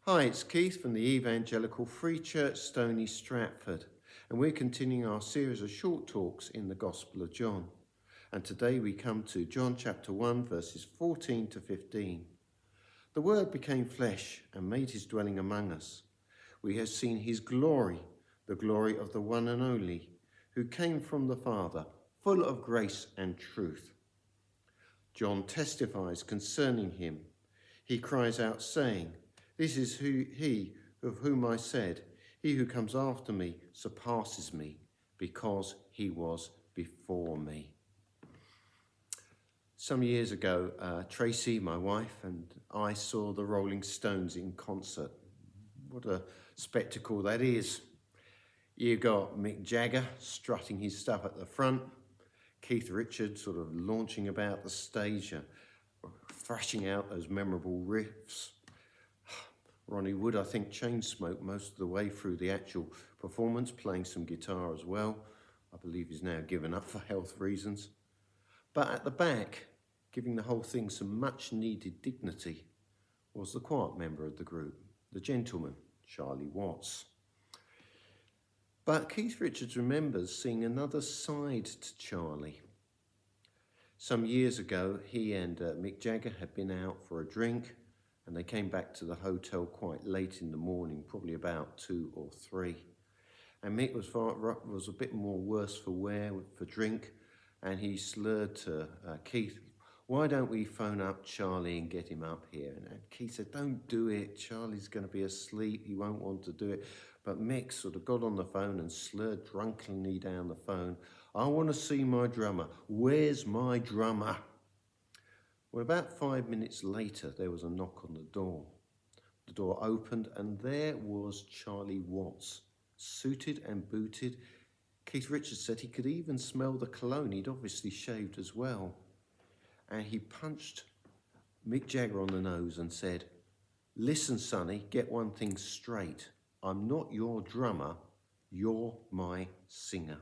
Hi, it's Keith from the Evangelical Free Church, Stony Stratford, and we're continuing our series of short talks in the Gospel of John. And today we come to John chapter 1, verses 14 to 15. The Word became flesh and made his dwelling among us. We have seen his glory, the glory of the one and only, who came from the Father, full of grace and truth. John testifies concerning him. He cries out, saying, "This is he of whom I said, he who comes after me surpasses me, because he was before me." Some years ago, Tracy, my wife, and I saw the Rolling Stones in concert. What a spectacle that is. You got Mick Jagger strutting his stuff at the front, Keith Richards sort of launching about the stage, thrashing out those memorable riffs. Ronnie Wood, I think, chain smoked most of the way through the actual performance, playing some guitar as well. I believe he's now given up for health reasons. But at the back, giving the whole thing some much needed dignity, was the quiet member of the group, the gentleman, Charlie Watts. But Keith Richards remembers seeing another side to Charlie. Some years ago, he and Mick Jagger had been out for a drink, and they came back to the hotel quite late in the morning, probably about 2 or 3. And Mick was a bit more worse for wear for drink, and he slurred to Keith, "Why don't we phone up Charlie and get him up here?" And Keith said, "Don't do it. Charlie's going to be asleep. He won't want to do it." But Mick sort of got on the phone and slurred drunkenly down the phone, "I want to see my drummer. Where's my drummer?" Well, about 5 minutes later, there was a knock on the door. The door opened, and there was Charlie Watts, suited and booted. Keith Richards said he could even smell the cologne. He'd obviously shaved as well. And he punched Mick Jagger on the nose and said, "Listen, Sonny, get one thing straight. I'm not your drummer. You're my singer."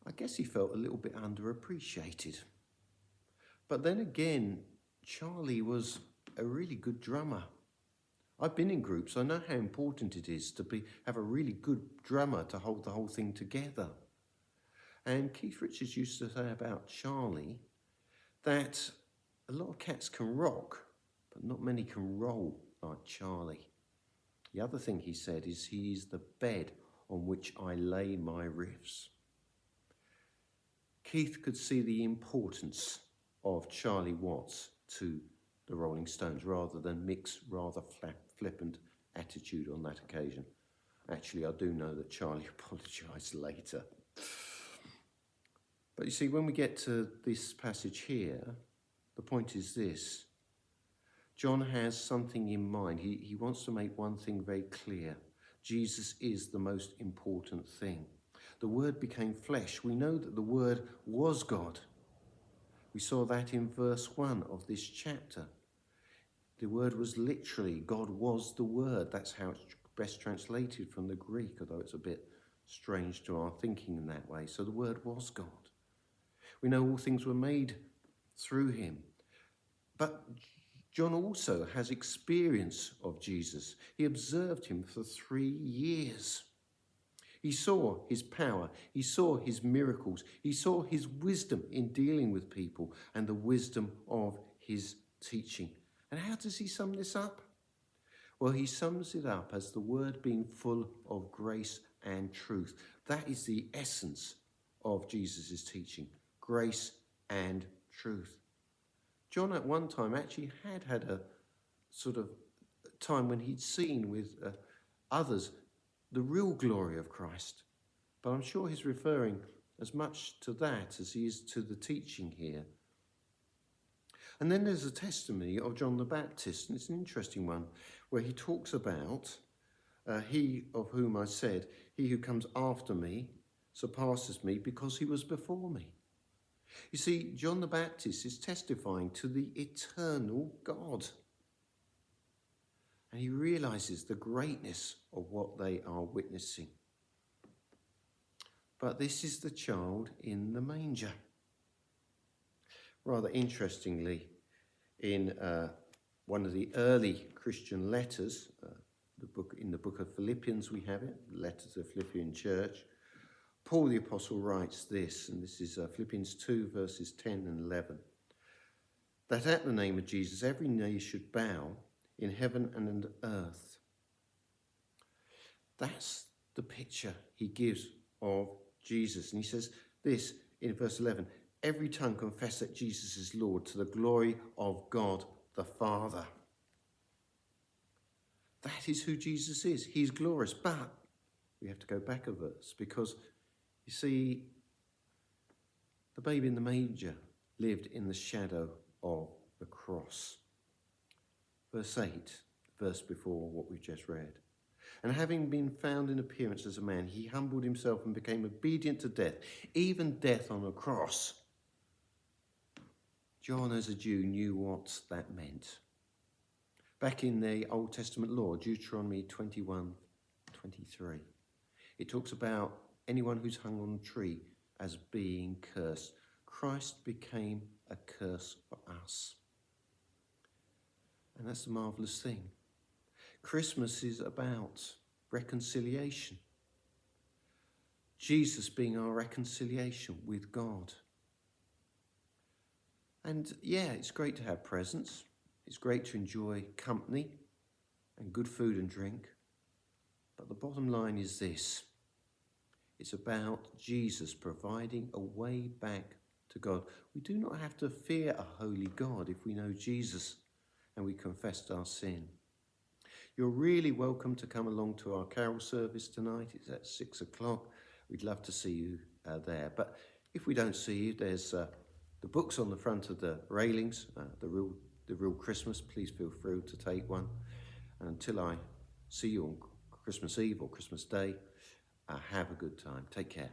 I guess he felt a little bit underappreciated. But then again, Charlie was a really good drummer. I've been in groups. I know how important it is to have a really good drummer to hold the whole thing together. And Keith Richards used to say about Charlie that a lot of cats can rock, but not many can roll like Charlie. The other thing he said is he's the bed on which I lay my riffs. Keith could see the importance of Charlie Watts to the Rolling Stones rather than Mick's rather flippant attitude on that occasion. Actually, I do know that Charlie apologised later. But you see, when we get to this passage here, the point is this. John has something in mind. He wants to make one thing very clear. Jesus is the most important thing. The Word became flesh. We know that the Word was God. We saw that in verse 1 of this chapter. The Word was literally, God was the Word. That's how it's best translated from the Greek, although it's a bit strange to our thinking in that way. So the Word was God. We know all things were made through him. But John also has experience of Jesus. He observed him for 3 years. He saw his power, he saw his miracles, he saw his wisdom in dealing with people and the wisdom of his teaching. And how does he sum this up? Well, he sums it up as the Word being full of grace and truth. That is the essence of Jesus' teaching, grace and truth. John at one time actually had a sort of time when he'd seen with others the real glory of Christ. But I'm sure he's referring as much to that as he is to the teaching here. And then there's a testimony of John the Baptist, and it's an interesting one, where he talks about he of whom I said, he who comes after me surpasses me because he was before me. You see, John the Baptist is testifying to the eternal God. And he realizes the greatness of what they are witnessing. But this is the child in the manger. Rather interestingly, in one of the early Christian letters, in the book of Philippians we have it, the letter to the Philippian church. Paul the Apostle writes this, and this is Philippians 2 verses 10 and 11. That at the name of Jesus every knee should bow in heaven and on earth. That's the picture he gives of Jesus. And he says this in verse 11, every tongue confess that Jesus is Lord to the glory of God the Father. That is who Jesus is. He's glorious. But we have to go back a verse because, you see, the baby in the manger lived in the shadow of the cross. Verse 8, verse before what we've just read. And having been found in appearance as a man, he humbled himself and became obedient to death, even death on a cross. John, as a Jew, knew what that meant. Back in the Old Testament law, Deuteronomy 21:23, it talks about anyone who's hung on a tree as being cursed. Christ became a curse for us. And that's the marvellous thing. Christmas is about reconciliation. Jesus being our reconciliation with God. And yeah, it's great to have presents. It's great to enjoy company and good food and drink. But the bottom line is this. It's about Jesus providing a way back to God. We do not have to fear a holy God if we know Jesus and we confessed our sin. You're really welcome to come along to our carol service tonight. It's at 6 o'clock. We'd love to see you there. But if we don't see you, there's the books on the front of the railings, the real Christmas. Please feel free to take one. And until I see you on Christmas Eve or Christmas Day, have a good time. Take care.